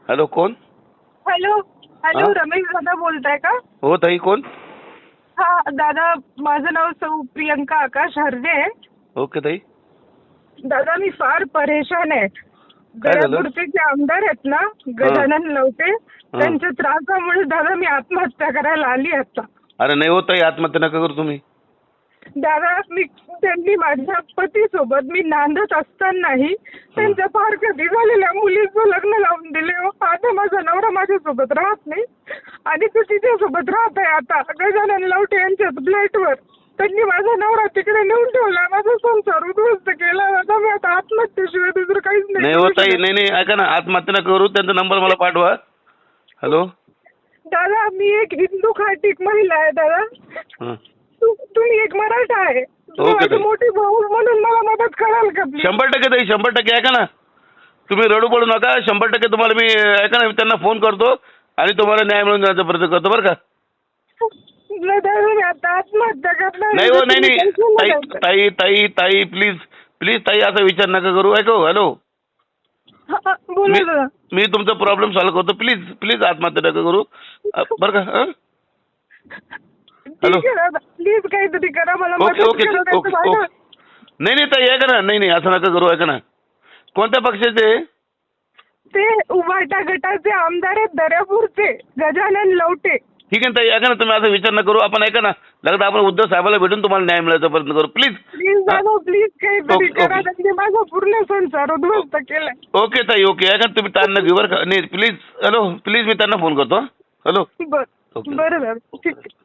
Hello, कोण? Hello hello हा? रमेश दादा बोलताय का? हो ताई, कोण? हा दादा, माझं नाव सौ प्रियंका आकाश हरजे आहे. ओके ताई. दादा मी फार परेशान आहे. काय झालं? दर्यापूरचे जे आमदार आहेत ना, गजानन लवटे, हा. त्यांच्या त्रासामुळे दादा मी आत्महत्या करायला आली आता. अरे नाही हो ताई, आत्महत्या नका करू तुम्ही. दादा त्यांनी माझ्या पतीसोबत मी नांदत असतानाही त्यांच्या फार कधी झालेल्या मुलीचं लग्न लावून दिले. आता माझा नवरा माझ्यासोबत राहत नाही आणि तो तिच्यासोबत राहत आहे आता गजानन लवटे यांच्या फ्लॅटवर. त्यांनी माझा नवरा तिकडे नेऊन ठेवला, माझा संसार उद्ध्वस्त केला. आता मी आता आत्महत्येशिवाय दुसरं काहीच नाही हो करू ताई, शकत. नाही नाही, ऐका ना, आत्महत्या नका करू. त्यांचा नंबर मला पाठवा. हॅलो. दादा मी एक हिंदू खाटीक महिला आहे दादा. हा. तुम्ही एक मराठा आहे. तुम्ही ओके माझी ताई. मोठी भाऊ म्हणून मला मदत कराल का please? 100% ताई, 100% ऐका ना. तुम्ही रडू पडू नका. 100% तुम्हाला मी ऐका ना, त्यांना फोन करतो आणि तुम्हाला न्याय मिळून देण्याचा प्रयत्न करतो बरं का. दादा मी आता आत्महत्या करणार. नाही हो, नाही नाही ताई ताई ताई ताई प्लीज प्लीज ताई, असा विचार नका करू. ऐको. हॅलो. बोला दादा. मी तुमचा प्रॉब्लेम सॉल्व्ह करतो. प्लीज प्लीज आत्महत्या नका करू बरं का. हं? हॅलो. ठीक आहे दादा, प्लीज काहीतरी करा, मला ओके मदत ओके करा. Okay okay. नाही नाही ताई, ऐका ना. नाही नाही, असं नका करू. ऐका ना, कोणत्या पक्षाचे? ते उभाटा गटाचे आमदार आहेत दर्यापूरचे, गजानन लवटे. ठीक आहे ताई, ऐका ना, तुम्ही असा विचार नका करू. आपण ऐका ना, लगता आपण उद्धव साहेबाला भेटून तुम्हाला न्याय मिळायचा प्रयत्न करू. प्लीज प्लीज दादा, प्लीज काहीतरी ओके, करा. ओके. त्यांनी माझा पूर्ण संसार उद्ध्वस्त केलाय. ओके ताई, ओके. ऐका तुम्ही ताण न घेऊ बरं का. नाही प्लीज. हॅलो, प्लीज मी त्यांना फोन करतो. हॅलो. बरं ओके. बरं दादा, ठीक आहे.